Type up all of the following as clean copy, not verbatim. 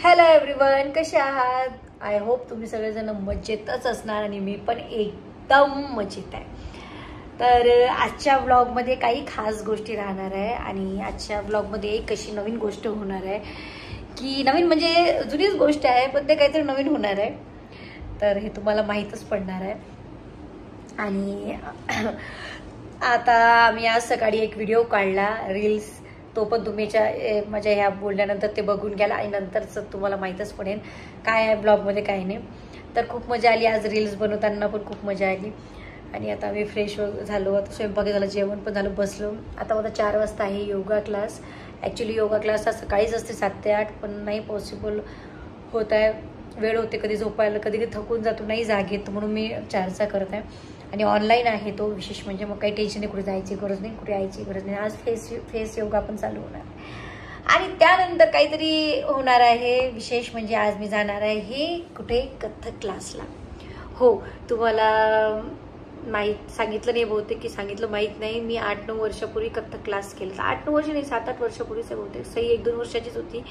Hello everyone, कसे आहात? I hope तुम्ही सगळेजण मजेतच असणार आणि मी पण एकदम मजेत आहे. तर आजच्या व्लॉगमध्ये काही खास गोष्टी राहणार आहे आणि आजच्या व्लॉगमध्ये एक अशी नवीन गोष्ट होणार आहे की नवीन म्हणजे जुनीच गोष्ट आहे पण ते काहीतरी नवीन होणार आहे. तर हे तुम्हाला माहीतच पडणार आहे. आणि आता आम्ही आज सकाळी एक व्हिडिओ काढला रील्स, तो पण तुम्ही माझ्या ह्या बोलल्यानंतर ते बघून घ्याल आणि नंतरच तुम्हाला माहीतच पडेल काय आहे ब्लॉगमध्ये काय नाही. तर खूप मजा आली आज रील्स बनवताना, पण खूप मजा आली. आणि आता आम्ही फ्रेश झालो, आता स्वयंपाक झाला, जेवण पण झालं, बसलो. आता मला 4 वाजता आहे yoga class. Actually yoga class सकाळीच असते 7 ते 8, पण नाही पॉसिबल होत आहे, वेळ होते, कधी झोपायला, कधी कधी थकून जातो, नाही जाग येत, म्हणून मी 4चा करत आहे. आणि ऑनलाईन आहे तो विशेष म्हणजे मग काही टेन्शन नाही, कुठे जायची गरज नाही, कुठे यायची गरज नाही. आज फेस योगा पण चालू होणार आहे आणि त्यानंतर काहीतरी होणार आहे विशेष म्हणजे आज मी जाणार आहे हे कुठे कथ्थक क्लासला. हो, तुम्हाला माहीत सांगितलं नाही बहुतेक की सांगितलं माहीत नाही. मी 8-9 वर्षापूर्वी कथ्थक क्लास केला. 8-9 वर्ष नाही, 7-8 वर्षापूर्वीच बहुतेक, सही 1-2 वर्षाचीच होती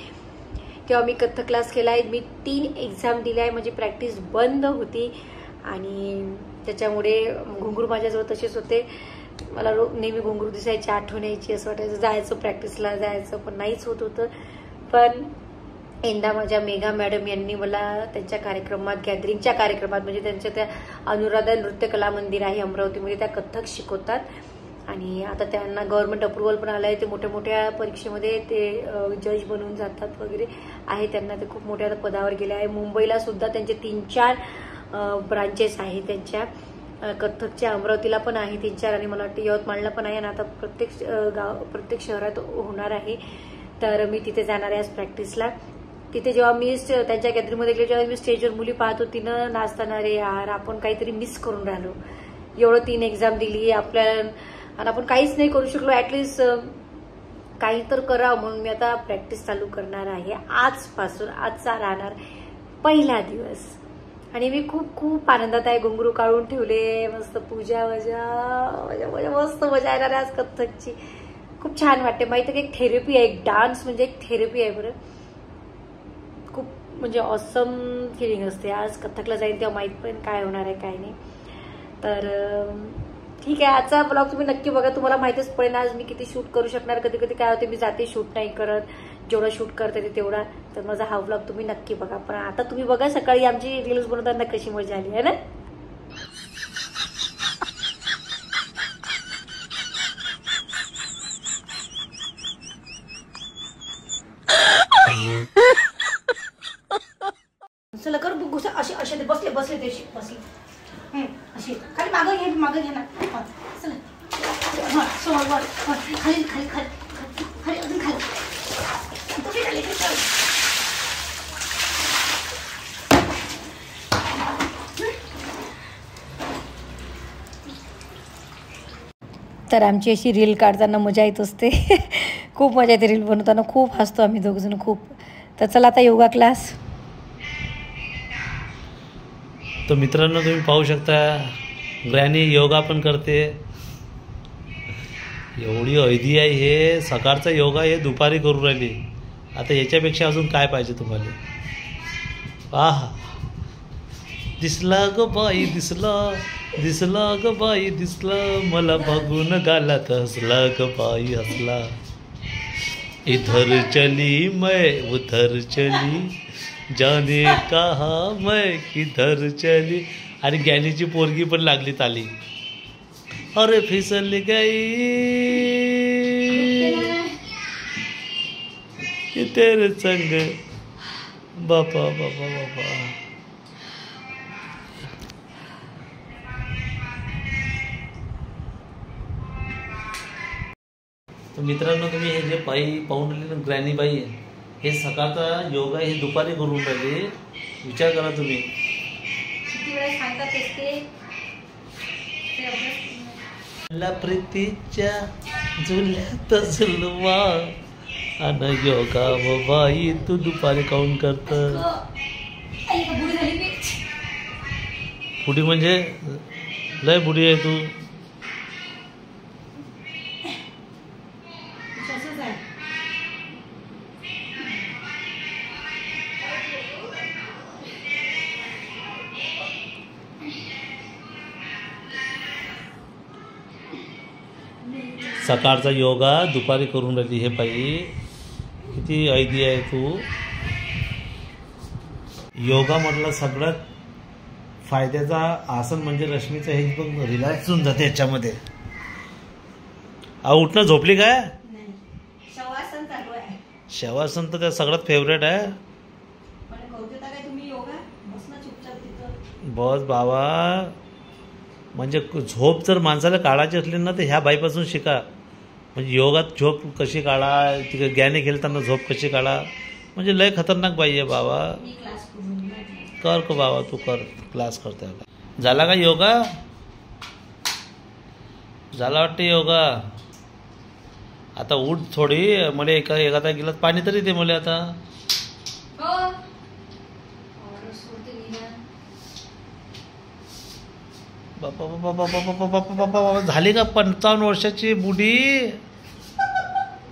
तेव्हा मी कथ्थक क्लास केला आहे. मी 3 एक्झाम दिल्या आहे, म्हणजे प्रॅक्टिस बंद होती आणि त्याच्यामुळे घुंगरू माझ्याजवळ तसेच होते. मला नेहमी घुंगरू दिसायची, आठवण यायची, असं वाटायचं जायचं प्रॅक्टिसला जायचं, पण नाहीच होत होतं. पण यंदा माझ्या मेघा मॅडम यांनी मला त्यांच्या कार्यक्रमात, गॅदरिंगच्या कार्यक्रमात, म्हणजे त्यांच्या त्या अनुराधा नृत्य कला मंदिर आहे अमरावतीमध्ये, त्या कथ्थक शिकवतात आणि आता त्यांना गव्हर्नमेंट अप्रुव्हल पण आलं आहे. ते मोठ्या मोठ्या परीक्षेमध्ये ते जज बनवून जातात वगैरे आहे. त्यांना ते खूप मोठ्या पदावर गेले आहे. मुंबईला सुद्धा त्यांचे 3-4 ब्रांचेस आहे त्यांच्या कथ्थकच्या. अमरावतीला पण आहे 3-4 आणि मला वाटतं यवतमाळला पण आहे आणि आता प्रत्येक शहरात होणार आहे. तर मी तिथे जाणार आहे आज प्रॅक्टिसला. तिथे जेव्हा मी त्यांच्या गॅदरिंगमध्ये गेले, जेव्हा मी स्टेजवर मुली पाहत होती ना नाचताना, रे यार आपण काहीतरी मिस करून राहिलो. एवढं 3 एक्झाम दिली आपल्याला आणि आपण काहीच नाही करू शकलो. ॲटलिस्ट काही तर करा, म्हणून मी आता प्रॅक्टिस चालू करणार आहे आजपासून. आजचा राहणार पहिला दिवस आणि मी खूप खूप आनंदात आहे. घुंगरू काढून ठेवले, मस्त पूजा वजा मस्त मजा येणार आहे आज कथ्थकची. खूप छान वाटते. माहिती आहे, एक थेरपी आहे, एक डान्स म्हणजे एक थेरपी आहे बरं. खूप म्हणजे ऑसम फिलिंग असते. आज कथ्थकला जाईन तेव्हा माहीत पण काय होणार आहे काय नाही. तर ठीक आहे, आजचा ब्लॉग तुम्ही नक्की बघा, तुम्हाला माहितीच पडेल आज मी किती शूट करू शकणार. कधी कधी काय होते, मी जाते शूट नाही करत, जेवढा शूट करते तेवढा. तर माझा हा ब्लॉग तुम्ही नक्की बघा. पण आता तुम्ही बघा सकाळी आमची रील्स बनवताना कशी मजा आली आहे ना. चला कर गुस्सा, असे असे बसले बसले ते बसले अशी खाली मागं घ्या ना. चला समोर वर खाली खाली खाली खाली अजून खाली. तर आमची अशी रील काढताना मजा येत असते. खूप मजा येते रील बनवताना, खूप हसतो आम्ही दोघंजण खूप. तर चला आता योगा क्लास. तर मित्रांनो तुम्ही पाहू शकता ग्रॅनी योगा पण करते. एवढी ऐदी आहे, हे सकाळचा योगा हे दुपारी करू राहिली. आता याच्यापेक्षा अजून काय पाहिजे तुम्हाला. आहा, दिसला ग बाई दिसला ग बाई दिसला, मला बघून गालात हसला ग बाई हसला. इधर चली मैं उधर चली, जाने कहा मैं किधर चली. आणि ज्ञानीची पोरगी पण लागली ताली. अरे फिसल गई तेरे संग बापा बापा बापा. तर मित्रांनो तुम्ही हे जे बाई पाहून राहिली ना, ग्रॅनी बाई, हे सकाळचा योगा हे दुपारी करून राहिले. विचार करा तुम्ही किती वेळा सांगतात ते. प्रीतीच्या झुल्यात झुलवा आणि योगा व बाई तू दुपारी काऊन करत. बुडी म्हणजे लय बुडी आहे तू. सकाळचा योगा दुपारी करून राहिली. हे पायी किती ऐदी आहे तू. योगा म्हटलं सगळ्यात फायद्याचा आसन म्हणजे रश्मीचं हे पण रिलॅक्स होऊन जाते याच्यामध्ये. उठणं झोपली काय. शवासन चालू आहे. शवासन तर त्या सगळ्यात फेवरेट आहे. बस बाबा. म्हणजे झोप जर माणसाला काढायची असली ना तर ह्या बाईपासून शिका. म्हणजे योगात झोप कशी काढा, तिकडे ज्ञानी खेळताना झोप कशी काढा, म्हणजे लय खतरनाक बाई आहे बाबा. कर का बाबा, तू कर, क्लास करते. झाला का योगा. झाला वाटते योगा. आता उठ थोडी. मला एखादा गिलास पाणी तरी दे मला आता. बापा बापा बापा बापा बापा बापा बाबा. झाली का 55 वर्षाची बुढी.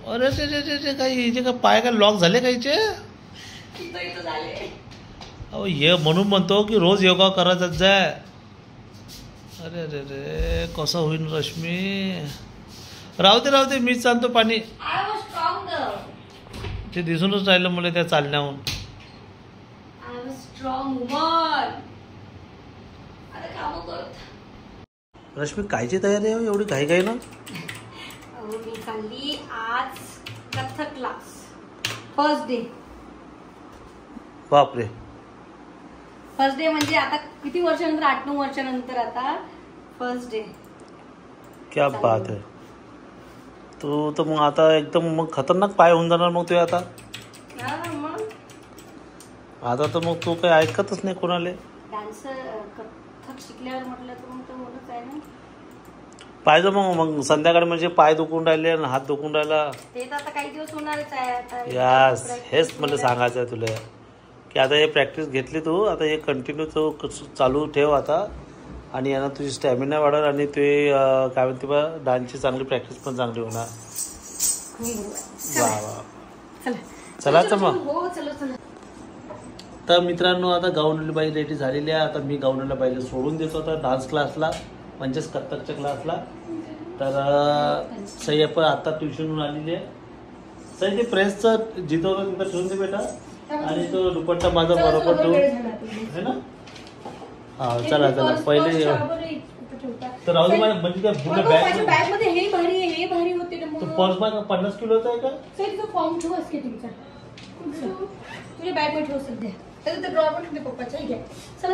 अरे ते काही हिचे का पाय का लॉक झाले काहीचे. अहो ये म्हणून म्हणतो की रोज योगा करायचाच जाय. अरे अरे रे कसं होईल रश्मी. राहू दे मीच आणतो पाणी. ते दिसूनच राहिलं मला त्या चालण्याहून. रश्मी कायची तयारी आहे एवढी घाई घाई ना. मी चालली आज कथक क्लास. First day. बापरे. फर्स्ट डे म्हणजे आता किती वर्षानंतर, 8-9 वर्षानंतर आता फर्स्ट डे. क्या बात आहे. तू तर मग आता एकदम मग खतरनाक पाय होऊन जाणार मग तू आता. आता तर मग तू काही ऐकतच नाही कोणाला. डान्स कथक शिकल्यावर म्हटलं तर मग तो होतच आहे ना. पाहिजे मग संध्याकाळी म्हणजे पाय दुखून राहिले आणि हात दुखून राहिला. ते तर आता काही दिवस होणारच आहे आता. यास हेच मला सांगायचं आहे तुला की आता हे प्रॅक्टिस घेतली तू, आता हे कंटिन्यू तू चालू ठेव आता. आणि यानं तुझी स्टॅमिना वाढेल आणि ते काय म्हणते बा डान्सची चांगली प्रॅक्टिस पण चांगली होणार. वा वा. चला मग. हो चला. तर मित्रांनो आता गावनली बाई रेडी झालेली आहे. आता मी गावनला बाईला सोडून देतो आता डान्स क्लासला, म्हणजेच कथ्थकच्या क्लासला. तर सई पण आता ट्युशनहून आलेली आहे. सई ते प्रेसचं जितवलं तिथं ठेवून दे बेटा. आणि तो दुपट्टा माझा बरोबर ठेवून है ना. हा चला पहिले तर राहू दे. म्हणजे काय पूर्ण बॅग मध्ये हे भारी होते ना. तो पर्स बॅग 50 किलोचा आहे का. फॉर्म ठेव स्केटिंगचा. तुझ्या बॅग मध्ये ठेव सध्या. तर ड्रॉवर पण ठेवते पप्पाच्या. चला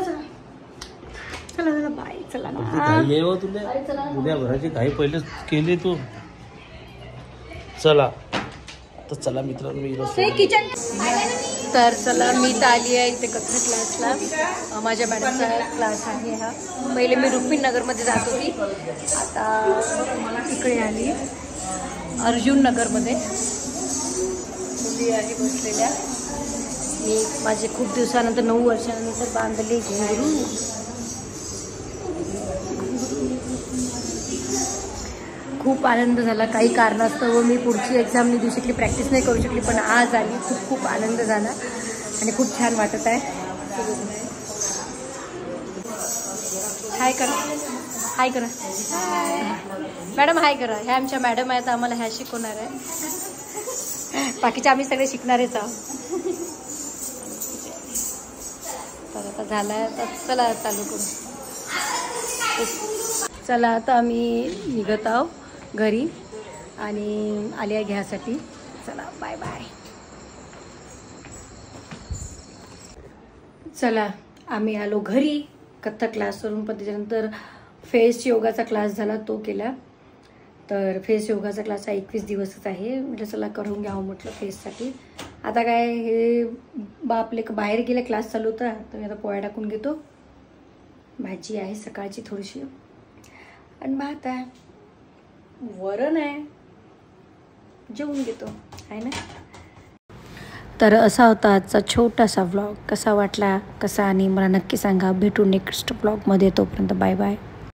बाय. चला ना. घाई हो तुला. उद्या भराची घाई पहिलेच केली तू. चला तर चला मित्रांनो. किचन. तर चला मी तर आली आहे इथे कथक क्लासला. माझ्या मॅडमचा क्लास आहे हा. पहिले मी रुक्मिणी नगरमध्ये जात होती, आता इकडे आली अर्जुन नगरमध्ये. मुली आहे बसलेल्या. मी माझे खूप दिवसानंतर 9 वर्षानंतर बांधले घुंगरू. खूप आनंद झाला. काही कारणास्तव मी पुढची एक्झाम नाही देऊ शकली, प्रॅक्टिस नाही करू शकली, पण आज आली. खूप आनंद झाला आणि खूप छान वाटत आहे. हाय करा मॅडम. हाय करा. ह्या आमच्या मॅडम आहेत, आम्हाला ह्या शिकवणार आहे. बाकीचे आम्ही सगळे शिकणारेच आहोत. तर आता झालं आहे. तर चला चालू करू. चला आता आम्ही निघत आहोत घरी आणि आलिया घ्यासाठी. चला बाय बाय. चला आम्ही आलो घरी कथ्थक क्लासवरून. पण त्याच्यानंतर फेस योगाचा क्लास झाला, तो केला. तर फेस योगाचा क्लास हा 21 दिवसच आहे. म्हटलं चला करून घ्यावं म्हटलं फेससाठी. आता काय हे आपले बाहेर गेले, क्लास चालू होता. तर मी आता पोळ्या टाकून घेतो. भाजी आहे सकाळची थोडीशी आणि भात आहे, वरण आहे, जेवून घेतो आहे ना. तर असा होता आजचा छोटासा व्लॉग. कसा वाटला कसा आणि मला नक्की सांगा. भेटू नेक्स्ट व्लॉगमध्ये. तोपर्यंत बाय बाय.